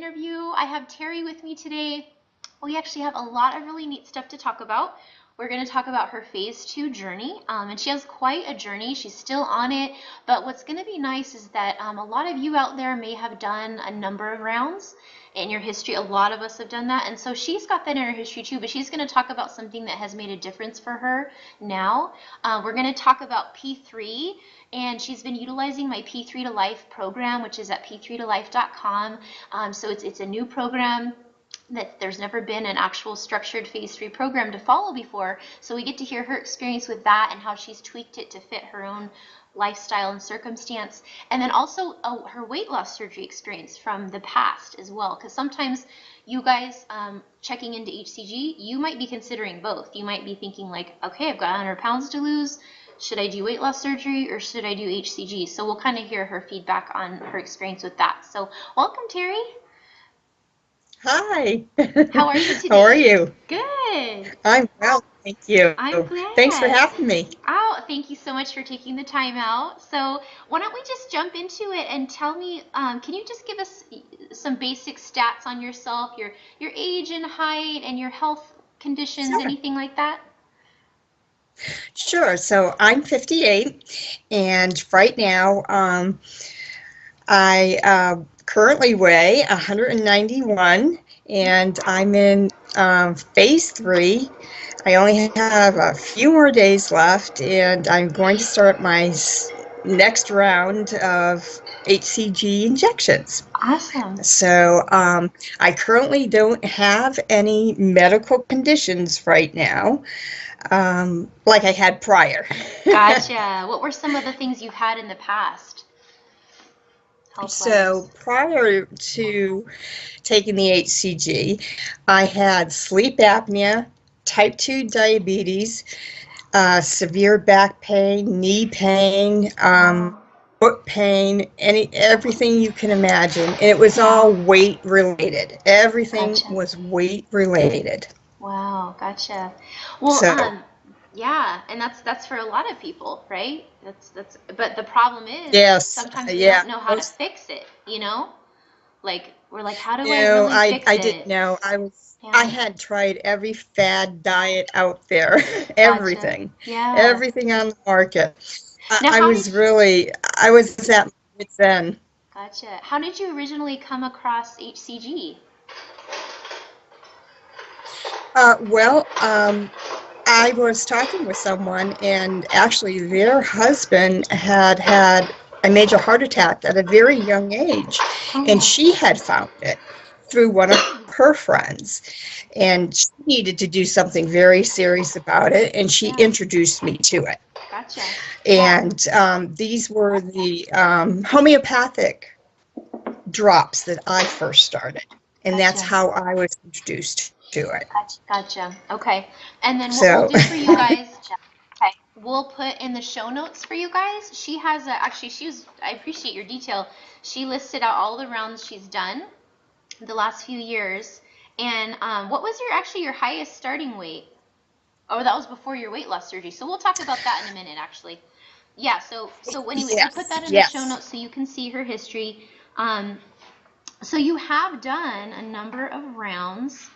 interview. I have Terry with me today. We actually have a lot of really neat stuff to talk about. We're going to talk about her phase 2 journey, and she has quite a journey. She's still on it, but what's going to be nice is that a lot of you out there may have done a number of rounds in your history. A lot of us have done that, and so she's got that in her history too, but she's going to talk about something that has made a difference for her now. We're going to talk about P3, and she's been utilizing my P3tolife program, which is at P3tolife.com. So it's a new program that there's never been an actual structured phase 3 program to follow before. So we get to hear her experience with that and how she's tweaked it to fit her own lifestyle and circumstance. And then also her weight loss surgery experience from the past as well. Because sometimes you guys checking into hCG, you might be considering both. You might be thinking like, okay, I've got 100 pounds to lose. Should I do weight loss surgery or should I do hCG? So we'll kind of hear her feedback on her experience with that. So welcome, Terry. Hi. How are you today? How are you? Good. I'm well, thank you. I'm glad. Thanks for having me. Oh, thank you so much for taking the time out. So why don't we just jump into it and tell me, can you just give us some basic stats on yourself, your age and height and your health conditions, Sure. Anything like that? Sure. So I'm 58, and right now I currently weigh 191, and I'm in phase 3. I only have a few more days left, and I'm going to start my next round of hCG injections. Awesome. So I currently don't have any medical conditions right now, like I had prior. Gotcha. What were some of the things you've had in the past? So prior to taking the hCG, I had sleep apnea, type 2 diabetes, severe back pain, knee pain, foot pain, everything you can imagine. And it was all weight related. Everything was weight related. Wow, gotcha. Well, yeah, and that's for a lot of people, right? But the problem is sometimes we don't know how to fix it, Like we're like, how do I really fix it? I didn't know. I had tried every fad diet out there, everything. Yeah. Everything on the market. Now, I was at its end. Gotcha. How did you originally come across hCG? I was talking with someone, and actually their husband had a major heart attack at a very young age, and she had found it through one of her friends, and she needed to do something very serious about it, and she introduced me to it. Gotcha. And these were the homeopathic drops that I first started, and that's how I was introduced to it. Gotcha. Okay. And then what we'll do for you guys, we'll put in the show notes for you guys. She has I appreciate your detail. She listed out all the rounds she's done the last few years. And what was your highest starting weight? Oh, that was before your weight loss surgery. So we'll talk about that in a minute, actually. Yeah. So anyway, we'll put that in the show notes so you can see her history. So you have done a number of rounds.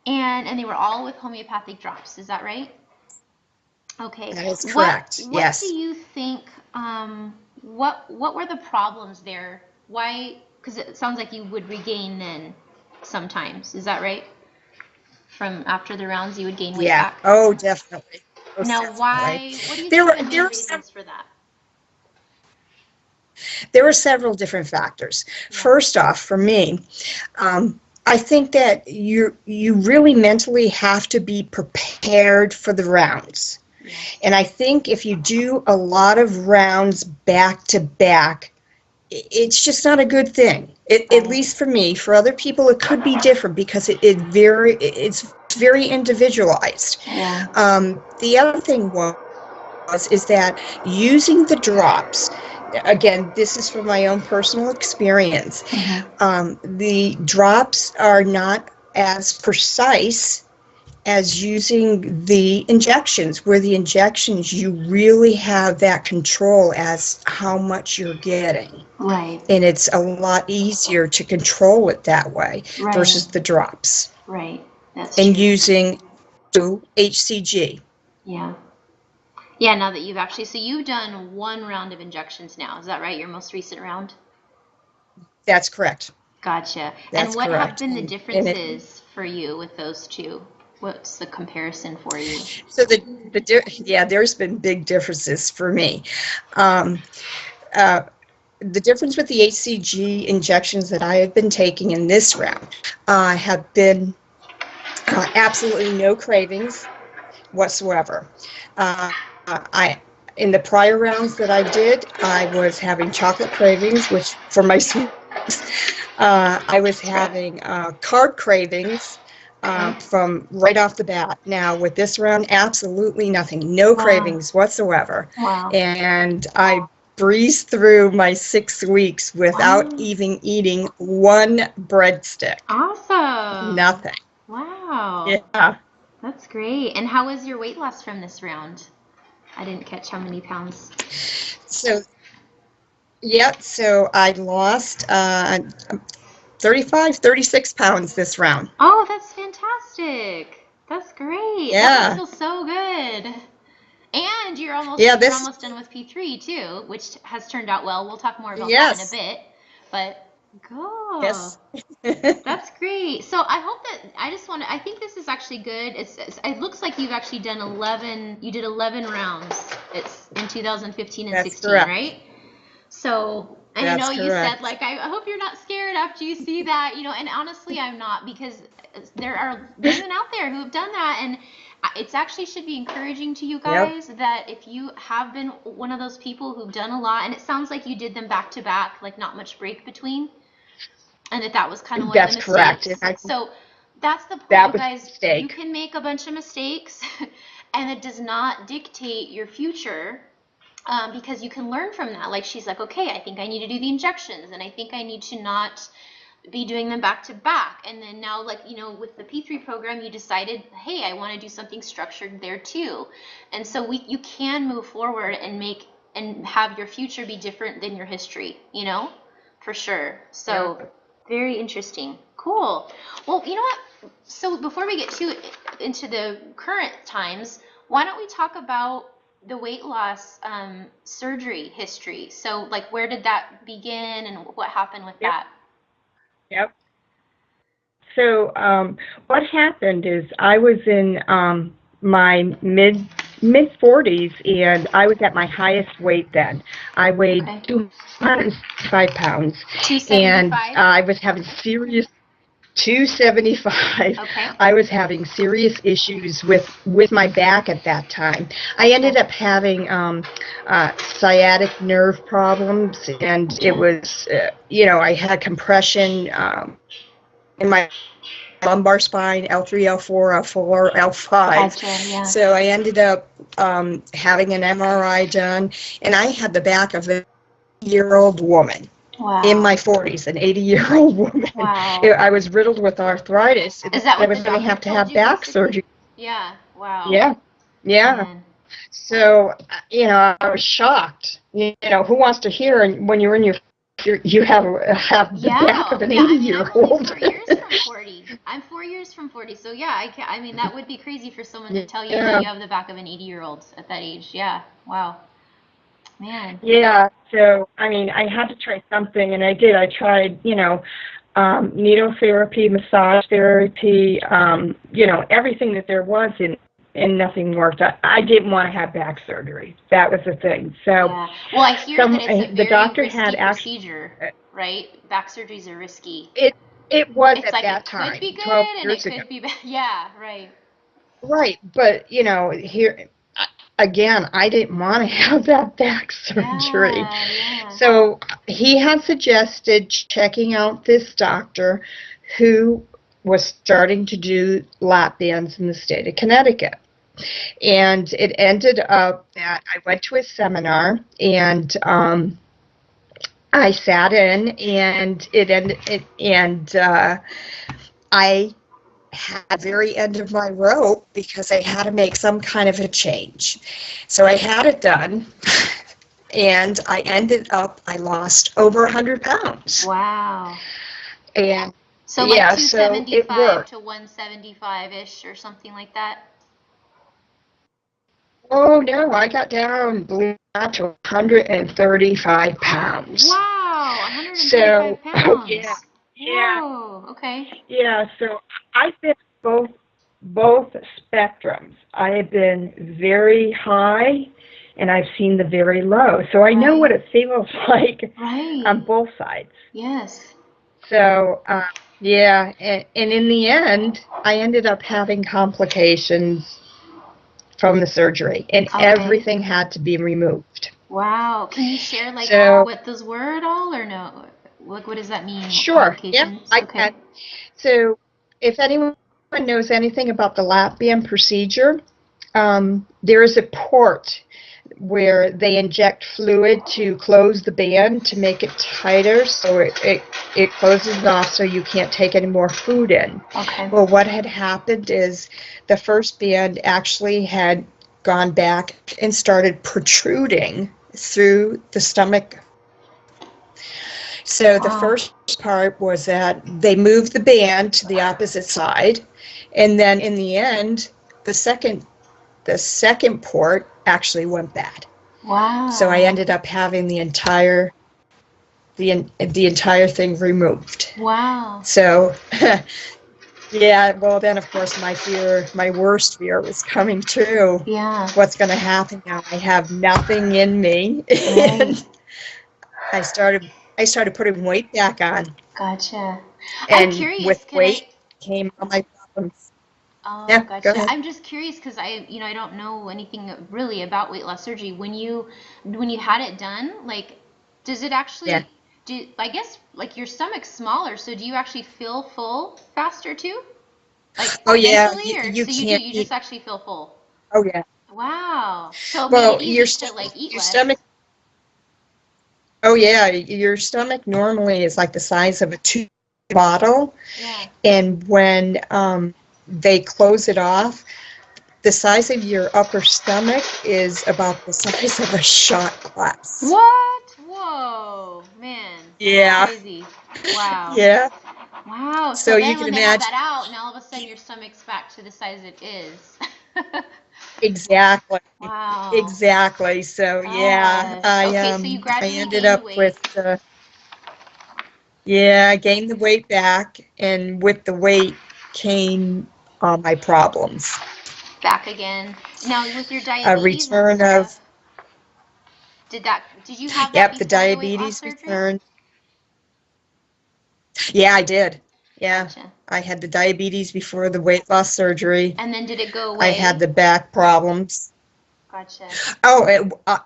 And they were all with homeopathic drops. Is that right? Okay. That is correct. What do you think? What were the problems there? Why? Because it sounds like you would regain then sometimes. Is that right? From after the rounds, you would gain weight back. Yeah. Oh, definitely. Now, why? What do you think are the main reasons for that? There were several different factors. First off, for me, I think that you really mentally have to be prepared for the rounds. And I think if you do a lot of rounds back to back, it's just not a good thing. At least for me. For other people, it could be different because it's very individualized. Yeah. The other thing is that using the drops, again, this is from my own personal experience. The drops are not as precise as using the injections, where the injections you really have that control as how much you're getting. Right. And it's a lot easier to control it that way Right. versus the drops. Right. That's and true. using hCG. Yeah. Yeah, now that you've actually, so you've done one round of injections now, is that right? Your most recent round? That's correct. Gotcha. That's and what correct. have been the And differences for you with those two? What's the comparison for you? so there's been big differences for me. Um, the difference with the hCG injections that I have been taking in this round have been absolutely no cravings whatsoever. I in the prior rounds that I did, I was having chocolate cravings, which for my sweets. I was having carb cravings from right off the bat. Now with this round, absolutely nothing, no cravings whatsoever. Wow. And I breezed through my 6 weeks without even eating one breadstick. Awesome. Nothing. Wow. Yeah. That's great. And how was your weight loss from this round? I didn't catch how many pounds. So I lost 36 pounds this round. Oh, that's fantastic. That's great. Yeah. That must feel so good. And you're almost done with P3 too, which has turned out well. We'll talk more about that in a bit. But go. Yes. That's great. So I hope that I think this is actually good. It looks like you've actually done 11. You did 11 rounds. It's in 2015 and 16, correct. right? So I That's know you correct. said like I hope you're not scared after you see that, and honestly I'm not, because there are women out there who have done that, and it's actually should be encouraging to you guys that if you have been one of those people who've done a lot, and it sounds like you did them back to back, like not much break between, and that was kind of one of the mistakes. Correct. So that's the point, That you guys. You can make a bunch of mistakes, and it does not dictate your future. Because you can learn from that. Like she's like, okay, I think I need to do the injections, and I think I need to not be doing them back to back. And then now, like, with the P3 program, you decided, hey, I want to do something structured there too. And so you can move forward and have your future be different than your history, for sure. So very interesting. Cool. Well, you know what? So before we get into the current times, why don't we talk about the weight loss surgery history? So like, where did that begin and what happened with that? Yep. So what happened is I was in my mid 40s, and I was at my highest weight then. I weighed 205 pounds, 275? and I was having serious 275. Okay. I was having serious issues with my back at that time. I ended up having sciatic nerve problems, and it was, I had compression in my lumbar spine, L3, L4, L4, L5. Gotcha, yeah. So I ended up having an MRI done, and I had the back of a year-old woman. Wow. In my 40s, an 80-year-old woman. Wow. I was riddled with arthritis. Is that what I was going to have back surgery. Yeah. Wow. Yeah. Man. So, I was shocked. Who wants to hear when you're in you have the back of an 80-year-old? I'm 4 years from 40. So yeah, that would be crazy for someone to tell you that you have the back of an 80-year-old at that age. Yeah. Wow. Man. Yeah, so, I had to try something, and I did. I tried, needle therapy, massage therapy, everything that there was, and nothing worked. I didn't want to have back surgery. That was the thing. So, yeah. Well, I hear that it's a very risky procedure, right? Back surgeries are risky. It was it's at like that it time. Could be good 12 and years it could ago. be bad. Yeah, right. Right, but here again, I didn't want to have that back surgery. Yeah. So he had suggested checking out this doctor who was starting to do lap bands in the state of Connecticut. And it ended up that I went to a seminar, and I sat in, and I at the very end of my rope because I had to make some kind of a change. So I had it done, and I lost over 100 pounds. Wow. And So like yeah, so it 275 worked. to 175-ish or something like that? Oh no, I got down, believe it or not, to 135 pounds. Wow, So, 135 oh yeah, pounds. yeah, Whoa, okay. yeah. So I've been both spectrums. I have been very high, and I've seen the very low. So I know what Right. it feels like Right. on both sides. Yes. So yeah, and in the end, I ended up having complications from the surgery, and Okay. everything had to be removed. Wow. Can you share like So what those were at all or no? Like what does that mean? What sure, yeah, complications? I Okay. can. So if anyone knows anything about the lap band procedure, there is a port where they inject fluid to close the band to make it tighter, so it closes it off so you can't take any more food in. Okay. Well, what had happened is the first band actually had gone back and started protruding through the stomach. So the Wow. first part was that they moved the band to the opposite side, and then in the end, the second port actually went bad. So I Wow. ended up having the entire thing removed. Wow. So yeah, well then of course my worst fear was coming true. Yeah. What's going to happen now? I have nothing in me, Right. and I started putting weight back on, Gotcha. I'm and curious, with can I? weight came all my problems. Oh, Yeah, go gotcha. ahead. I'm just curious because I don't know anything really about weight loss surgery. When you had it done, like, does it Yeah. actually I guess like your stomach's smaller, so do you actually feel full faster too? Like Oh yeah, eventually, or you so you do, can't you just eat. actually feel full? Oh yeah. Wow. So it made it Well, your easy to stomach, like eat your less. stomach. Oh yeah, your stomach normally is like the size of a two bottle, Yeah. and when they close it off, the size of your upper stomach is about the size of a shot glass. What? Whoa, man, that's Yeah, crazy. Wow. yeah. Wow. So So you then can when they have imagine that out, now all of a sudden your stomach's back to the size it is. exactly, Wow. exactly. So yeah, Gosh. Okay, so you I gradually ended gained up weight with yeah, I gained the weight back, and with the weight came all my problems. back again. Now with your A diabetes and return of, stuff, did you have that yep, the before the weight loss diabetes surgery? returned. Yeah, I did. Yeah, Gotcha. I had the diabetes before the weight loss surgery. And then did it go I had away? the back problems. Gotcha. Oh,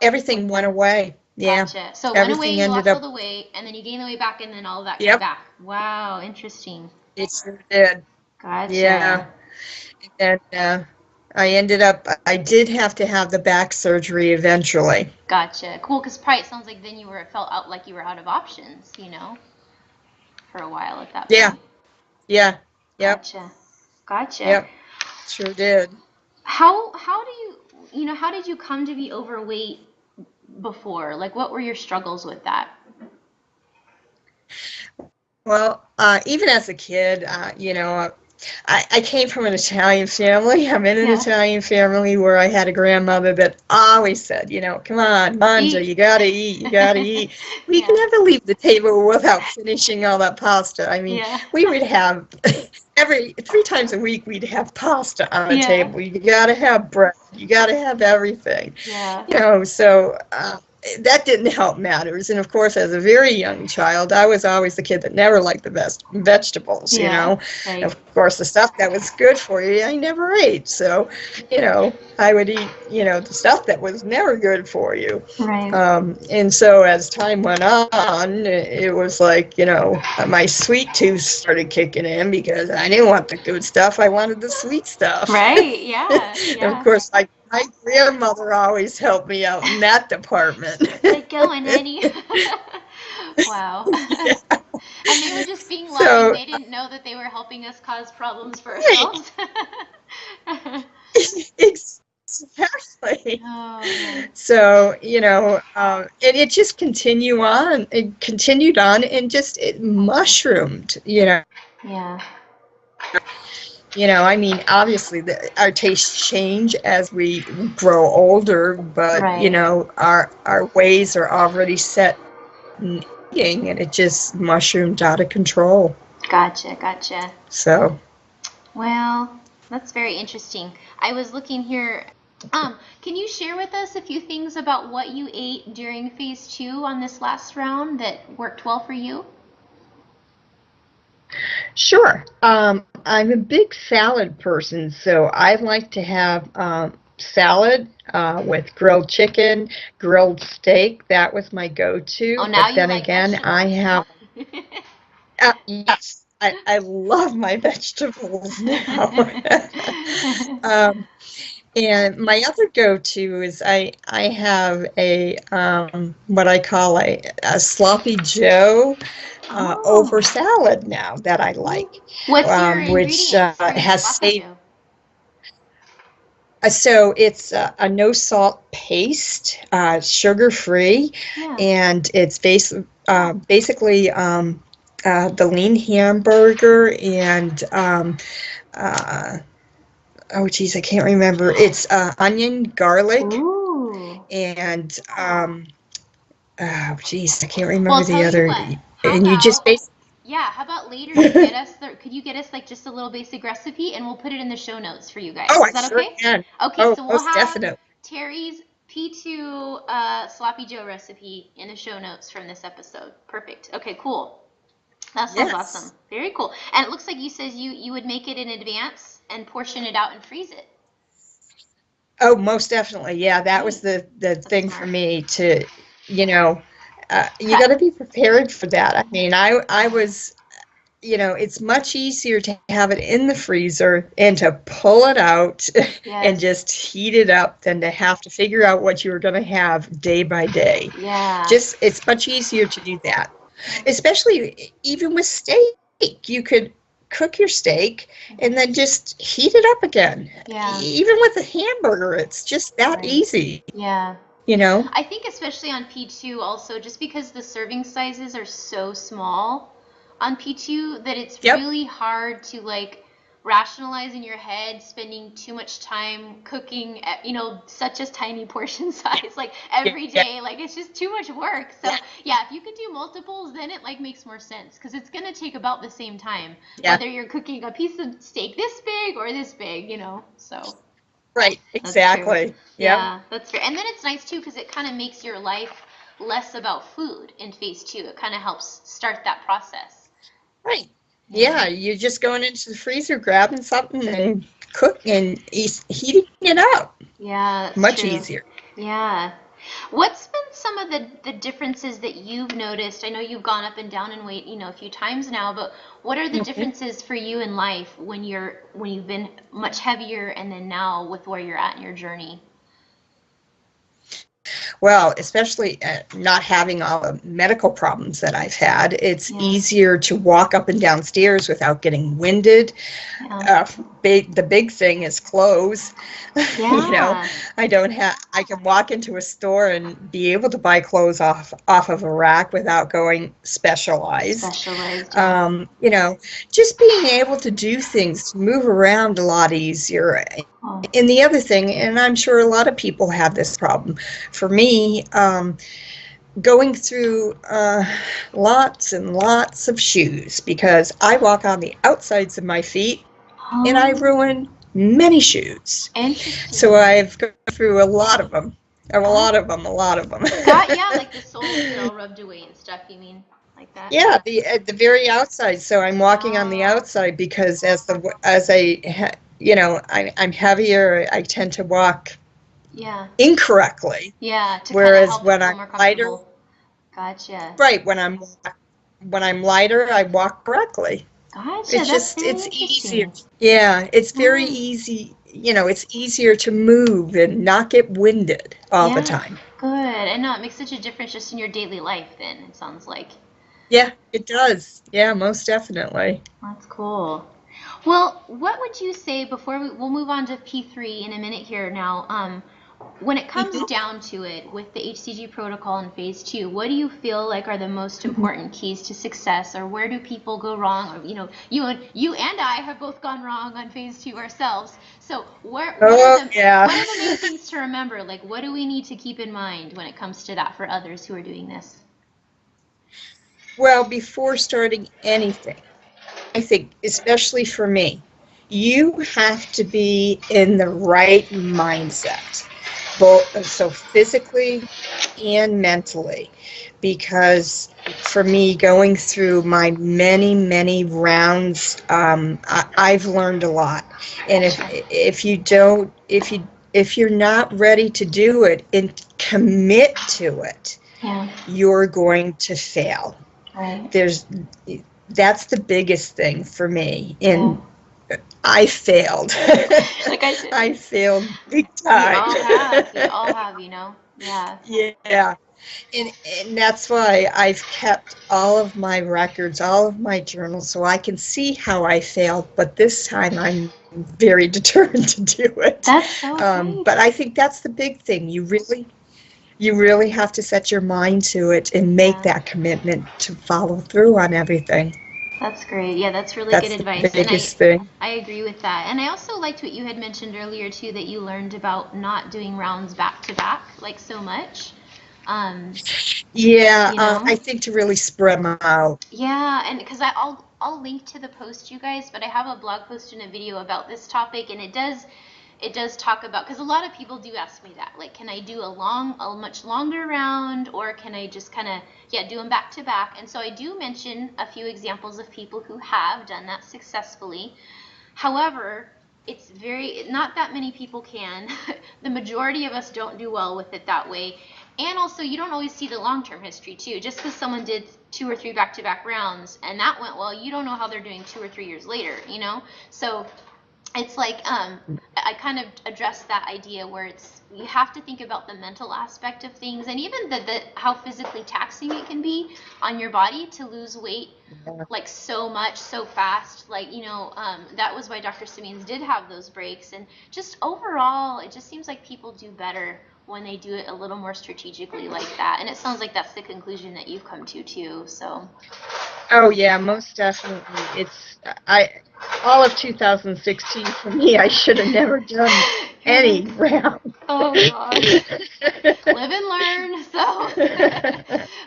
everything went away. Yeah, Gotcha. So it went away, everything you ended lost all up. the weight, and then you gained the weight back, and then all of that came Yep, back. Wow, interesting. it sure did. Gotcha. Yeah, and I ended up. I did have to have the back surgery eventually. Gotcha. Cool, because probably it sounds like then you were felt out like you were out of options, for a while at that Yeah, point. yeah, yep, Gotcha. Gotcha. yep, sure did. How do how did you come to be overweight before? Like what were your struggles with that? Well, even as a kid, I came from an Italian family. I'm in an Yeah. Italian family where I had a grandmother that always said, come on, Manja, Eat. you gotta eat, you gotta eat. We can Yeah. never leave the table without finishing all that pasta. I mean, Yeah. we would have every 3 times a week we'd have pasta on the Yeah. table. You gotta have bread. You gotta have everything. Yeah. So that didn't help matters. And of course, as a very young child, I was always the kid that never liked the best vegetables. Yeah. Right. Of course, the stuff that was good for you, I never ate. So, I would eat, the stuff that was never good for you. Right. And so as time went on, it was like, my sweet tooth started kicking in because I didn't want the good stuff. I wanted the sweet stuff. Right. Yeah. And of Yeah. course, my grandmother always helped me out in that department. Like going, Annie. Wow. Yeah. And they were just being loving. So, They didn't know that they were helping us cause problems for right, ourselves. exactly. Oh man. So, and it just it continued on and just it mushroomed, Yeah. I mean, obviously our tastes change as we grow older, but, Right. our ways are already set in eating, and it just mushroomed out of control. Gotcha, gotcha. So, Well, that's very interesting. I was looking here. Can you share with us a few things about what you ate during phase 2 on this last round that worked well for you? sure. I'm a big salad person, so I like to have salad with grilled chicken, grilled steak. That was my Oh, go-to. now But you then like again, I vegetables. have, yes, I love my vegetables now. um, and my other go-to is I have a what I call a sloppy Joe over Oh. salad now that I like, What's your which ingredients for your has sloppy saved. joe? So it's a no salt paste, sugar free, Yeah. and it's basically the lean hamburger and uh, oh geez, I can't remember. It's onion, garlic, Ooh. and oh geez, I can't Well, remember I'll the tell you other. what. How And you just about, basically. yeah, how about later you get us the, could you get us like just a little basic recipe and we'll put it in the show notes for you guys. Oh, Is I that sure okay? can. Okay, Oh, so we'll most have definitely. Terry's P2 Sloppy Joe recipe in the show notes from this episode. Perfect. Okay, cool. That sounds awesome. Yes. Very cool. And it looks like you says you would make it in advance and portion it out and freeze it. Oh, most definitely. Yeah, that was Great. the That's thing for smart. me to, you know, you Prep. got to be prepared for that. I mean, I was, it's much easier to have it in the freezer and to pull it out and Yes. just heat it up than to have to figure out what you were going to have day by day. Yeah. Just, it's much easier to do that, especially even with steak. You could cook your steak and then just heat it up again. Yeah. Even with a hamburger, it's just that Right. easy, Yeah. you know? I think especially on P2 also, just because the serving sizes are so small on P2 that it's Yep. really hard to like rationalize in your head spending too much time cooking at, such a tiny portion size like Yeah. every day. Like it's just too much work. So Yeah. yeah, if you could do multiples, then it like makes more sense because it's gonna take about the same time, Yeah. whether you're cooking a piece of steak this big or this big, so. Right. That's true. Exactly. Yep. Yeah, that's fair. And then it's nice too because it kind of makes your life less about food in phase 2. It kind of helps start that process. Right. Yeah. Yeah. You're just going into the freezer, grabbing something and heating it up. Yeah, that's Much true. easier. Yeah. What's been some of the differences that you've noticed? I know you've gone up and down in weight, a few times now, but what are the Mhm. differences for you in life when you've been much heavier and then now with where you're at in your journey? Well, especially not having all the medical problems that I've had, it's Yeah. easier to walk up and down stairs without getting winded. Yeah. The big thing is clothes. Yeah. I can walk into a store and be able to buy clothes off of a rack without going specialized. Specialized, yeah. Just being able to do things, to move around a lot easier. Oh. And the other thing, and I'm sure a lot of people have this problem, for me, going through lots and lots of shoes because I walk on the outsides of my feet and I Oh, ruin many shoes. So interesting. I've gone through a lot of them. A Got, lot of them, a lot of them. yeah, like the soles get all rubbed away and stuff, you mean? Like that? Yeah, at the very outside. So I'm walking on the Oh, outside because I'm heavier. I tend to walk yeah. incorrectly. Yeah, to kind of Whereas help it when feel I'm more lighter, comfortable. Gotcha. right, when I'm lighter, I walk correctly. Gotcha. That's very It's easier. interesting. Yeah, it's very Yeah. easy. It's easier to move and not get winded all the Yeah. time. Good. I know it makes such a difference just in your daily life then, it sounds like. Yeah, it does. Yeah, most definitely. That's cool. Well, what would you say before we'll move on to P3 in a minute here now? When it comes Mhm. down to it with the hCG protocol in phase 2, what do you feel like are the most important keys to success, or where do people go wrong? Or, you and I have both gone wrong on phase 2 ourselves. So what are Oh, the yeah. what are the main things to remember? Like, what do we need to keep in mind when it comes to that for others who are doing this? Well, before starting anything, I think, especially for me, you have to be in the right mindset, both so physically and mentally, because for me, going through my many, many rounds, I've learned a lot. And Gotcha. if you don't, if you're not ready to do it and commit to it, Yeah. you're going to fail. Right. There's That's the biggest thing for me. Yeah. And I failed. Like I said, I failed big we time. all have. We all have, Yeah. Yeah. And that's why I've kept all of my records, all of my journals, so I can see how I failed. But this time I'm very determined to do it. That's so But great. I think that's the big thing. You really have to set your mind to it and make Yeah. that commitment to follow through on everything. That's great. Yeah, that's really good That's the advice. And I biggest thing. I agree with that. And I also liked what you had mentioned earlier too, that you learned about not doing rounds back to back like so much. Um, Yeah, you know? I think to really spread them out. Yeah, and because I'll link to the post, you guys, but I have a blog post and a video about this topic, and it does talk about, because a lot of people do ask me that, like, can I do a much longer round, or can I just kind of, yeah, do them back to back? And so I do mention a few examples of people who have done that successfully. However, it's not that many people can. The majority of us don't do well with it that way. And also, you don't always see the long-term history too. Just because someone did 2 or 3 back-to-back rounds and that went well, you don't know how they're doing 2 or 3 years later. So it's like, I kind of addressed that idea where you have to think about the mental aspect of things, and even the how physically taxing it can be on your body to lose weight like so much so fast. Like, that was why Dr. Simeons did have those breaks. And just overall, it just seems like people do better when they do it a little more strategically like that. And it sounds like that's the conclusion that you've come to too. So Oh yeah, most definitely. I all of 2016 for me, I should have never done you're any like, round. oh gosh, live and learn. So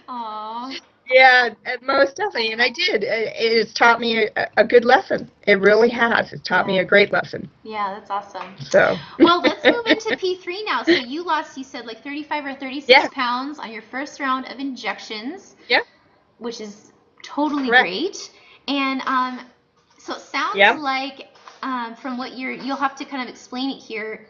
aw. Yeah, most definitely, and I did. It has taught me a good lesson. It really has. It's taught me Yeah. a great lesson. Yeah, that's awesome. So, Well, let's move into P3 now. So you said, like 35 or 36 yeah, pounds on your first round of injections, yeah, which is totally correct. great. And so it sounds Yeah, like, from what you'll have to kind of explain it here.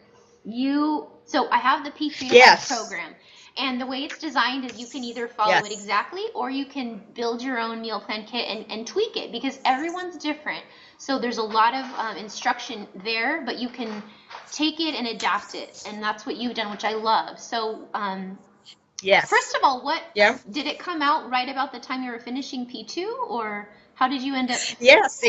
So I have the P3 to Life yes, program. And the way it's designed is you can either follow it yes, exactly, or you can build your own meal plan kit and tweak it, because everyone's different. So there's a lot of instruction there, but you can take it and adapt it. And that's what you've done, which I love. So first yes, of all, what yeah, did it come out right about the time you were finishing P2, or how did you end up? yes,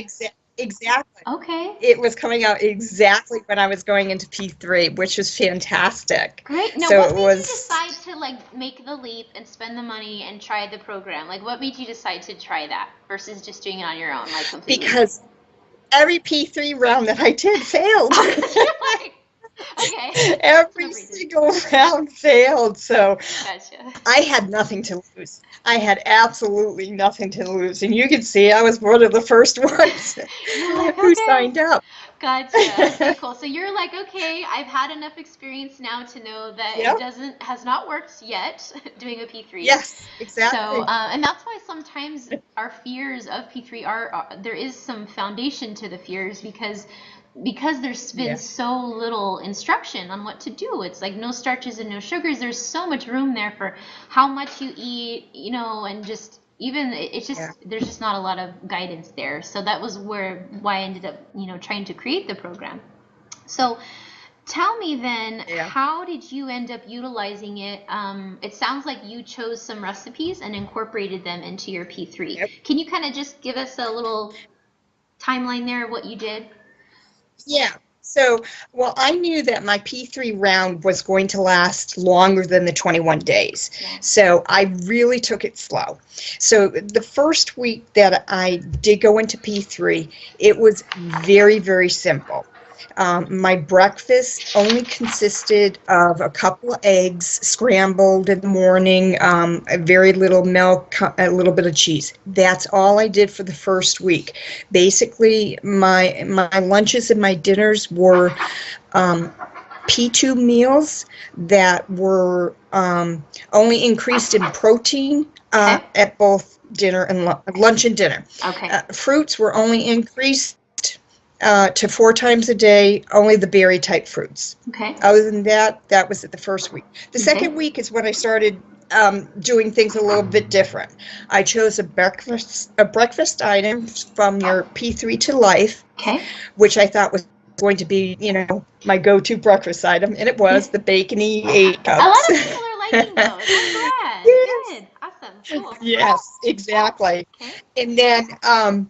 exactly. Okay, It was coming out exactly when I was going into P3, which was fantastic. great. Now, So what it made you was decide to like make the leap and spend the money and try the program? Like, what made you decide to try that versus just doing it on your own, like completely? because every P3 round that I did failed. You're like, okay, that's Every enough reason. single round failed. So Gotcha. I had nothing to lose. I had absolutely nothing to lose. And you can see I was one of the first ones You're like, who okay. signed up. Gotcha. Okay, cool. So you're like, okay, I've had enough experience now to know that Yep. has not worked yet doing a P3. Yes, So, exactly. and that's why sometimes our fears of P3 there is some foundation to the fears, because there's been Yeah. so little instruction on what to do. It's like no starches and no sugars. There's so much room there for how much you eat, and just even it's just Yeah. there's just not a lot of guidance there. So that was why I ended up, trying to create the program. So Tell me then, Yeah. how did you end up utilizing it? It sounds like you chose some recipes and incorporated them into your P3. Yep. Can you kind of just give us a little timeline there of what you did? Yeah. So, well, I knew that my P3 round was going to last longer than the 21 days. Yeah. So I really took it slow. So the first week that I did go into P3, it was very, very simple. My breakfast only consisted of a couple of eggs scrambled in the morning, a very little milk, a little bit of cheese. That's all I did for the first week. Basically, my lunches and my dinners were P2 meals that were only increased in protein at both dinner and lunch and dinner. Okay. Fruits were only increased to 4 times a day, only the berry type fruits. Okay. Other than that, that was at the first week. The second week is when I started doing things a little bit different. I chose a breakfast item from your P3tolife, which I thought was going to be, my go-to breakfast item, and it was the BACONY 8 cups. A lot of people are liking those. I'm glad. Yes. Good. Awesome. Cool. Yes, exactly. Okay. And then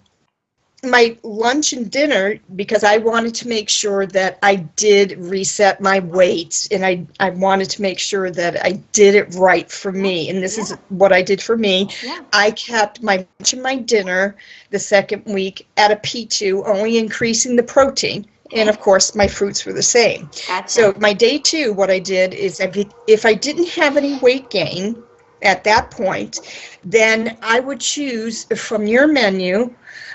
my lunch and dinner, because I wanted to make sure that I did reset my weight, and I wanted to make sure that I did it right for me, and this is what I did for me. Yeah. I kept my lunch and my dinner the second week at a P2, only increasing the protein, and of course my fruits were the same. Gotcha. So my day 2, what I did is if I didn't have any weight gain at that point, then I would choose from your menu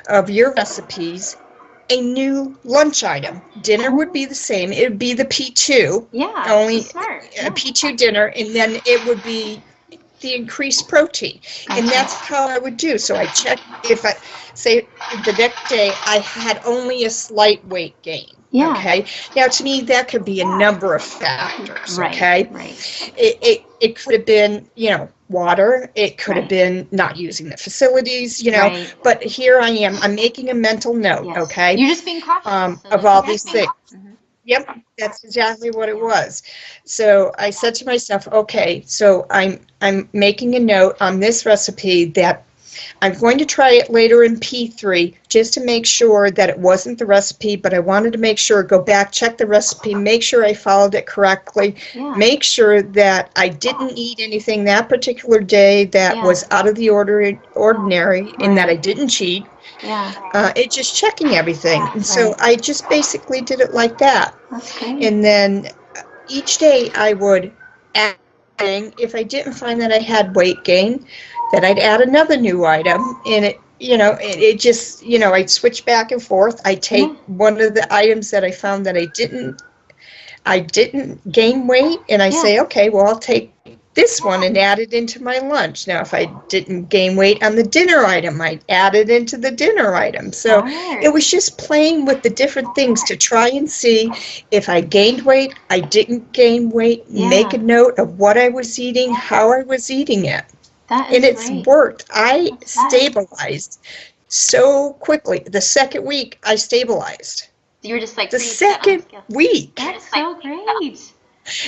of your recipes a new lunch item. Dinner would be the same. It would be the P2. Yeah. Only smart. a P2 dinner, and then it would be the increased protein. And that's how I would do. So I checked if I say the next day I had only a slight weight gain. Yeah. Okay. Now to me that could be a number of factors. Right. Okay. Right. It could have been, water. It could have been not using the facilities, Right. But here I am. I'm making a mental note, Yes. okay? You're just being cautious. So of all that's these things. Mm-hmm. Yep, that's exactly what it was. So I said to myself, okay, so I'm making a note on this recipe that I'm going to try it later in P3 just to make sure that it wasn't the recipe, but I wanted to make sure, go back, check the recipe, make sure I followed it correctly, make sure that I didn't eat anything that particular day that was out of the ordinary, and that I didn't cheat. It's just checking everything. And so I just basically did it like that. That's great. And then each day I would add, if I didn't find that I had weight gain, then I'd add another new item, and it just, I'd switch back and forth. I'd take one of the items that I found that I didn't gain weight, and I say, okay, well, I'll take this one and add it into my lunch. Now, if I didn't gain weight on the dinner item, I'd add it into the dinner item. So it was just playing with the different things to try and see if I gained weight, I didn't gain weight, make a note of what I was eating, how I was eating it. And it's worked. I stabilized so quickly. The second week, I stabilized. You were just like the second week. That's so great.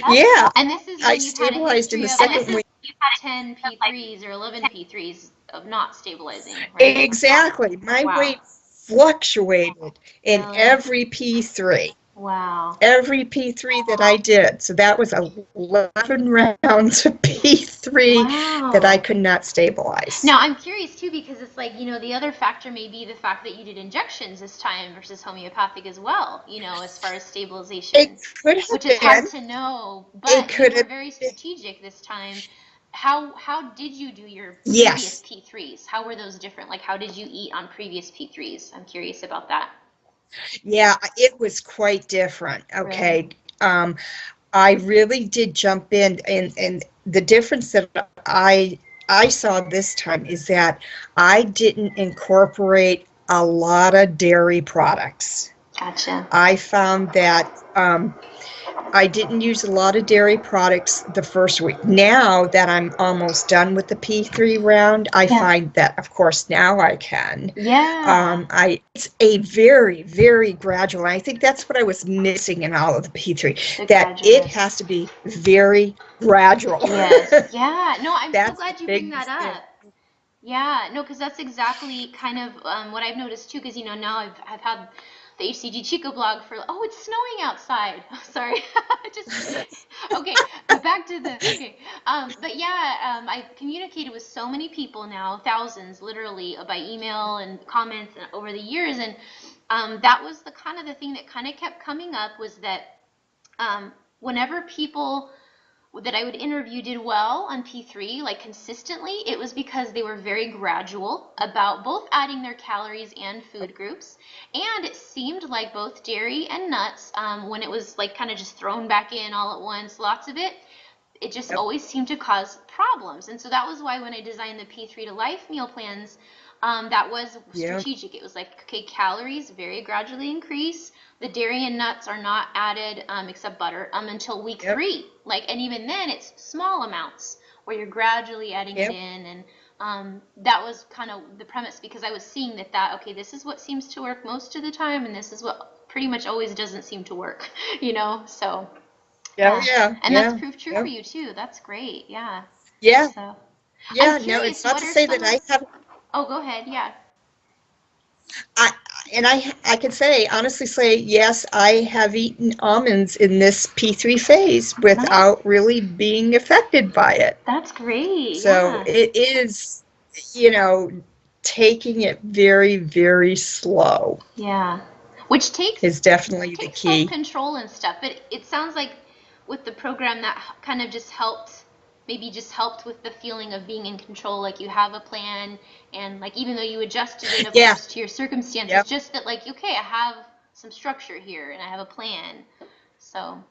Yeah. And this is when I stabilized in the second week. You've had 10 P3s or 11 P3s of not stabilizing, right? Exactly. My weight fluctuated in every P3. Wow. Every P3 that I did. So that was 11 rounds of P3 that I could not stabilize. Now, I'm curious, too, because it's like, the other factor may be the fact that you did injections this time versus homeopathic as well, as far as stabilization. It could have which is hard to know, but you were very strategic this time. How did you do your previous P3s? How were those different? Like, how did you eat on previous P3s? I'm curious about that. Yeah, it was quite different. Okay. Really? I really did jump in, and the difference that I saw this time is that I didn't incorporate a lot of dairy products. Gotcha. I found that I didn't use a lot of dairy products the first week. Now that I'm almost done with the P3 round, I Yeah. find that, of course, now I can. Yeah. It's a very, very gradual. I think that's what I was missing in all of the P3, The that it gradual. has to be very gradual. Yes. Yeah. No, I'm so That's the glad you bring big that mistake. up. Yeah, no, because that's exactly kind of what I've noticed too. Because now I've had the hCG Chico blog for. Oh, it's snowing outside. Sorry, just okay. But back to the okay. But yeah, I've communicated with so many people now, thousands, literally, by email and comments over the years, and that was the kind of the thing that kind of kept coming up was that whenever people that I would interview did well on P3, like consistently, it was because they were very gradual about both adding their calories and food groups. And it seemed like both dairy and nuts, when it was like kind of just thrown back in all at once, lots of it, it just Yep. always seemed to cause problems. And so that was why when I designed the P3tolife meal plans, that was Yeah. strategic. It was like, okay, calories very gradually increase. The dairy and nuts are not added, except butter, until week Yep. 3. And even then it's small amounts where you're gradually adding it Yep. in. And that was kind of the premise, because I was seeing that, okay, this is what seems to work most of the time, and this is what pretty much always doesn't seem to work, so. Yeah. Yeah. Yeah. And that's Yeah. proved true for Yep. you too. That's great. Yeah. Yeah. So I'm Yeah. No, it's curious, not what to are say some that of, I haven't. oh, go ahead. Yeah. I I can say honestly say yes, I have eaten almonds in this P3 phase Nice. without really being affected by it. That's great. So Yeah. it is, you know, taking it very, very slow Yeah. Which is definitely the takes key. self-control and stuff. But it sounds like with the program that kind of just helped, maybe just helped with the feeling of being in control. Like you have a plan, and like even though you adjusted it, of Yeah. course, to your circumstances, Yep. just that like, okay, I have some structure here and I have a plan. So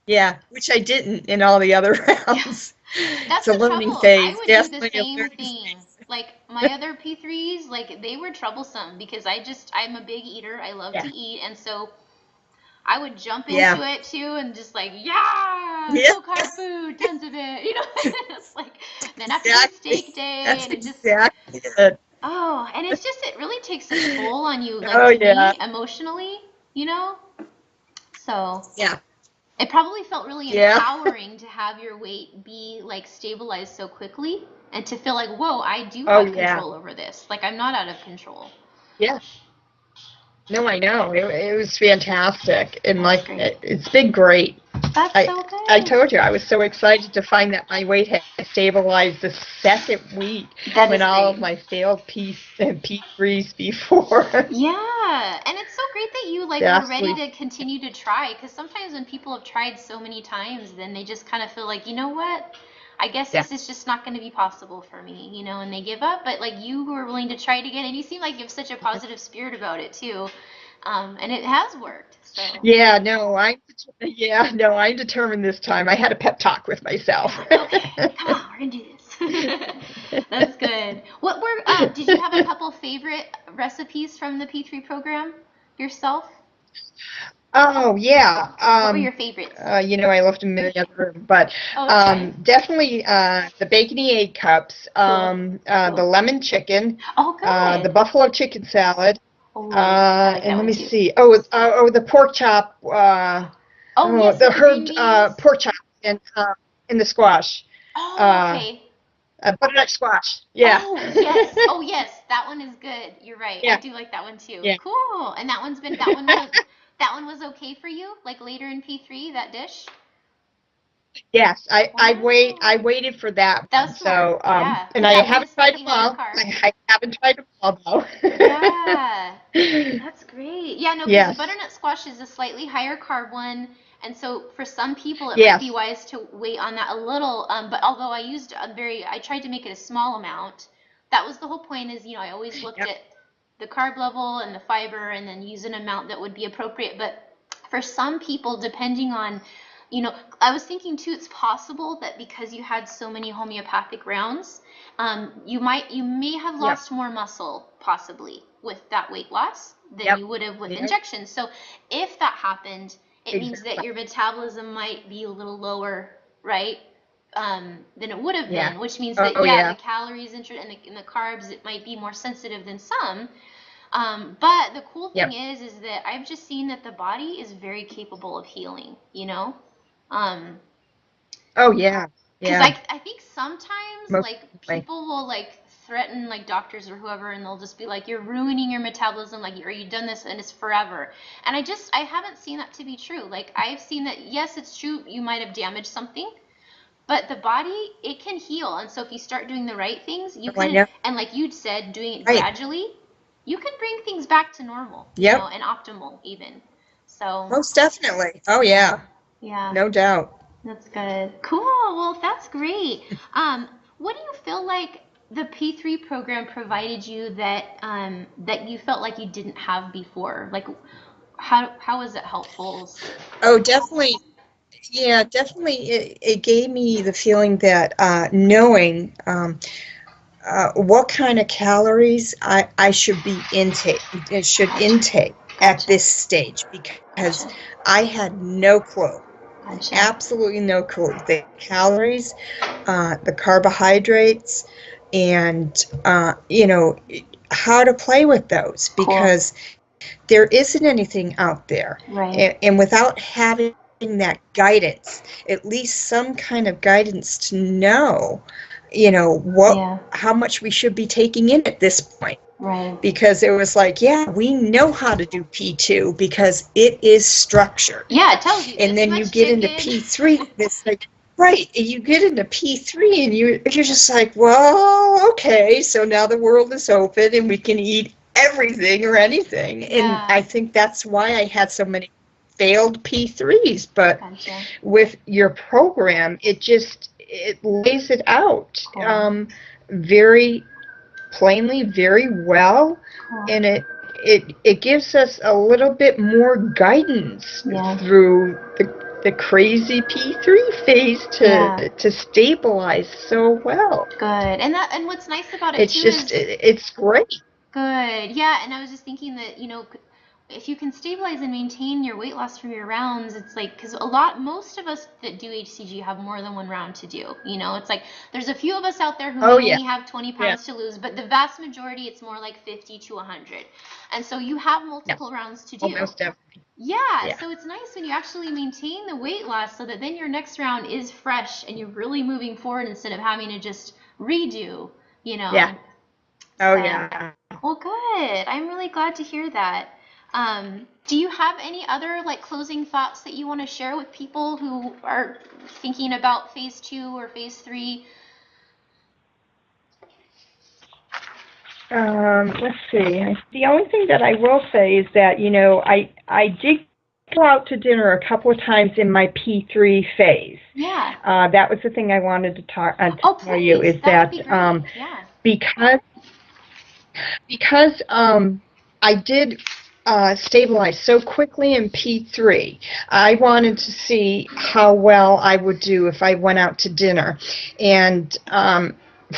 Yeah. Which I didn't in all the other yeah. rounds. It's That's a the learning trouble. I phase. would do the Definitely a same learning thing. phase. Like my other P3s, like they were troublesome because I'm a big eater. I love to Yeah. eat. And so I would jump into Yeah. it too and just like, yeah, Yeah. low carb food, tons of it. It's like, then have to do Exactly. steak day. That's And it just, exactly it. oh, and it's just, it really takes a toll on you, like Oh to yeah. me, emotionally, you know? So. Yeah. It probably felt really Yeah. empowering to have your weight be like stabilized so quickly and to feel like, whoa, I do Oh have yeah. control over this. Like I'm not out of control. Yeah. No, I know. It was fantastic. And That's like great. it's been great. That's I so I good. told you I was so excited to find that my weight had stabilized the second week That when is all great. of my failed P3s before Yeah, and it's so great that you like were ready vastly. to continue to try, because sometimes when people have tried so many times, then they just kind of feel like, you know what? I guess Yeah. this is just not going to be possible for me, and they give up. But like you were willing to try it again, and you seem like you have such a positive spirit about it too, and it has worked. So Yeah, no, I'm determined this time. I had a pep talk with you're myself. like, okay, come on, we're gonna do this. That's good. What were did you have a couple favorite recipes from the P3 program yourself? Oh yeah. What were your favorites? I left a minute in the room, but Oh, it's fine. definitely the bacony egg cups, Cool. the lemon chicken, Oh, the good. buffalo chicken salad, Oh, I like that and let one me too. see. The pork chop. Oh, yes, The with the green herb beans. pork chop and the squash, Oh, uh, okay. butternut squash. Yeah. Oh, yes. Oh, yes. That one is good. You're right. I Yeah. do like that one too. Yeah. Cool. And that one was okay for you? Like later in P3, that dish? Yes, I Wow. waited for that That one. was smart. So, Yeah, and because I that one haven't is tried them slightly higher all. carb. I haven't tried them all though. Yeah, that's great. Yeah, no, because the Yes. butternut squash is a slightly higher carb one, and so for some people it might be Yes. wise to wait on that a little. But although I tried to make it a small amount. That was the whole point. Is I always looked Yep. at the carb level and the fiber, and then use an amount that would be appropriate. But for some people, depending on, I was thinking too, it's possible that because you had so many homeopathic rounds, you may have Yep. lost more muscle possibly with that weight loss. than you would have with injections. So if that happened, it means that your metabolism might be a little lower, right? Than it would have been, which means that the calories and the carbs, it might be more sensitive than some. But the cool thing is that I've just seen that the body is very capable of healing, you know? Because I think sometimes like people will like threaten like doctors or whoever, and they'll just be like, you're ruining your metabolism, like, or you've done this and it's forever. And I haven't seen that to be true. Like, I've seen that, yes, it's true, you might have damaged something, but the body, it can heal. And so if you start doing the right things, you can, and like you'd said, doing it gradually, you can bring things back to normal, you know, and optimal even. So most definitely. Oh yeah. Yeah. No doubt. That's good. Cool. Well, that's great. What do you feel like the P3 program provided you that that you felt like you didn't have before? Like, how was it helpful? Oh, definitely. Yeah, definitely. It gave me the feeling that knowing what kind of calories I should intake at this stage, because I had no clue. Absolutely no clue. The calories, the carbohydrates, and you know, how to play with those, because there isn't anything out there. Right. And without having that guidance, at least some kind of guidance to know, you know, how much we should be taking in at this point. Right. Because it was like, we know how to do P2 because it is structured. Yeah, it tells you. And then you get into P3, it's like, right, you get into P3 and you're just like, well, okay, so now the world is open and we can eat everything or anything. And I think that's why I had so many failed P3s. But with your program, it lays it out very plainly, very well, and it gives us a little bit more guidance through the crazy P3 phase to stabilize so well. Good. And what's nice about it too is it's great. Good. Yeah, and I was just thinking that, you know, if you can stabilize and maintain your weight loss from your rounds, it's like, because most of us that do hCG have more than one round to do. You know, it's like there's a few of us out there who only have 20 pounds to lose, but the vast majority, it's more like 50 to 100. And so you have multiple rounds to do. Most definitely. Yeah, so it's nice when you actually maintain the weight loss, so that then your next round is fresh and you're really moving forward instead of having to just redo, you know. Yeah. Well, good. I'm really glad to hear that. Do you have any other like closing thoughts that you want to share with people who are thinking about phase 2 or phase 3? Let's see. The only thing that I will say is that, you know, I did go out to dinner a couple of times in my P3 phase. Yeah. That was the thing I wanted to tell you, is that because I did stabilize so quickly in P3, I wanted to see how well I would do if I went out to dinner. And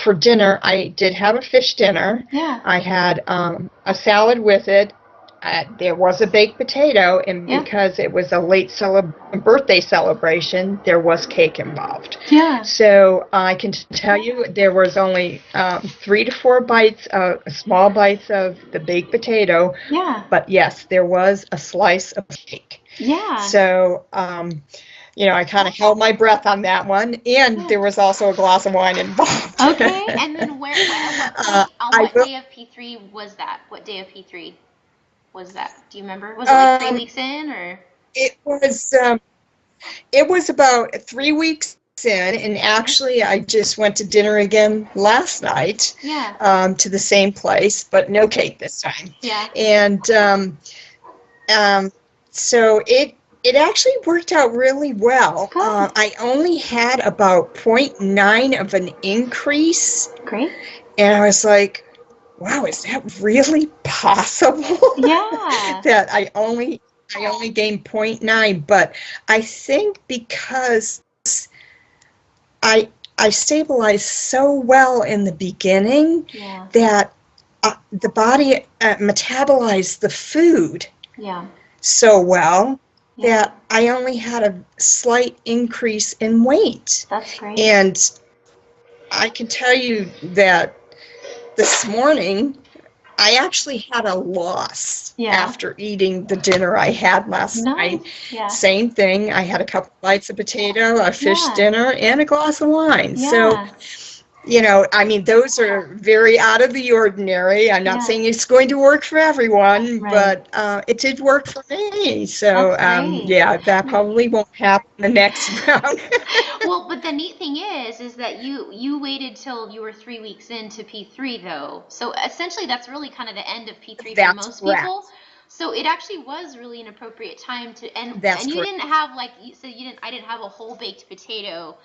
for dinner, I did have a fish dinner. Yeah. I had a salad with it. There was a baked potato, and because it was a late birthday celebration, there was cake involved. Yeah. So I can tell you there was only 3 to 4 small bites of the baked potato. Yeah. But yes, there was a slice of cake. Yeah. So, you know, I kind of held my breath on that one, and there was also a glass of wine involved. Okay. And then on what day of P3 was that? What day of P3 was that? Do you remember? Was it like 3 weeks in, or? It was about 3 weeks in, and actually I just went to dinner again last night. Yeah. To the same place, but no cake this time. Yeah. And so it actually worked out really well. I only had about 0.9 of an increase. Great. And I was like, wow, is that really possible? Yeah. That I only gained 0.9, but I think because I stabilized so well in the beginning that the body metabolized the food Yeah. so well Yeah. that I only had a slight increase in weight. That's great. And I can tell you that this morning, I actually had a loss after eating the dinner I had last night. Yeah. Same thing. I had a couple bites of potato, a fish dinner, and a glass of wine. Yeah. So, you know, I mean, those are very out of the ordinary. I'm not saying it's going to work for everyone, but it did work for me. So, yeah, that probably won't happen the next round. Well, but the neat thing is that you waited till you were 3 weeks into P3 though. So essentially that's really kind of the end of P3 for most people. So it actually was really an appropriate time to, and you didn't have like, so I didn't have a whole baked potato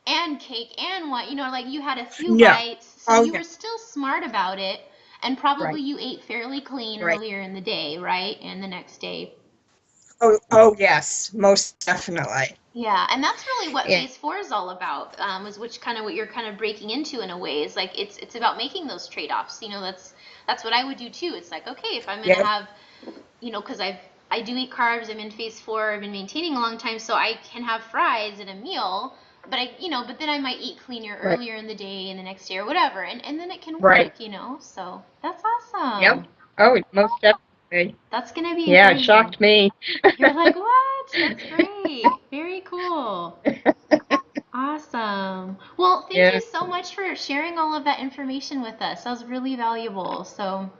and cake and what, you know, like you had a few bites. So you were still smart about it, and probably you ate fairly clean earlier in the day, right? And the next day. Oh yes, most definitely. Yeah, and that's really what phase 4 is all about, is which kind of what you're kind of breaking into in a way, is like it's about making those trade-offs. You know, that's what I would do too. It's like, okay, if I'm gonna have, you know, because I do eat carbs, I'm in phase 4, I've been maintaining a long time, so I can have fries at a meal, but but then I might eat cleaner earlier in the day and the next day or whatever, and then it can work, you know. So that's awesome. Yep. Oh, most definitely. That's gonna be amazing. It shocked me. You're like, what? That's great. Very cool. Awesome. Well, thank you so much for sharing all of that information with us. That was really valuable. So.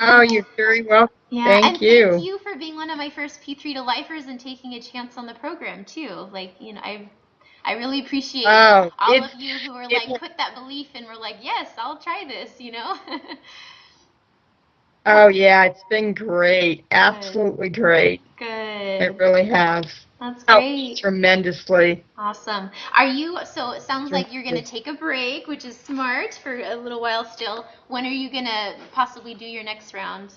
Oh, you're very welcome. Yeah, thank you. Thank you for being one of my first P3tolifers and taking a chance on the program too. Like, you know, I really appreciate all of you who are like put that belief in. We're like, yes, I'll try this. You know. Oh yeah, it's been great. Absolutely great. Good. It really has. That's great. Helped tremendously. Awesome. So it sounds like you're going to take a break, which is smart, for a little while still. When are you going to possibly do your next round?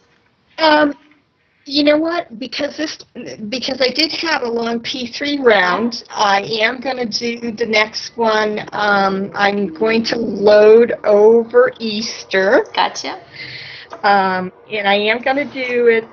You know what? Because I did have a long P3 round, I am going to do the next one. I'm going to load over Easter. Gotcha. And I am going to do it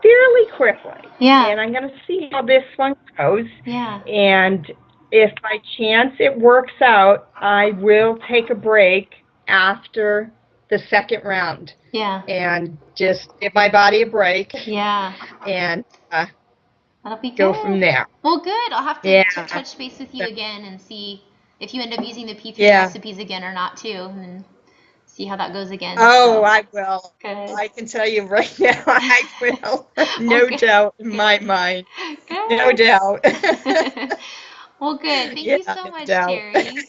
fairly quickly. Yeah. And I'm going to see how this one goes. Yeah. And if by chance it works out, I will take a break after the second round. Yeah. And just give my body a break. Yeah. And that'll be good. Go from there. Well, good. I'll have to touch base with you again and see if you end up using the P3 recipes again or not too, and see how that goes again. Oh, so. I will. Good. I can tell you right now, I will. No doubt in my mind. Good. No doubt. Well, good. Thank you so much, Terry.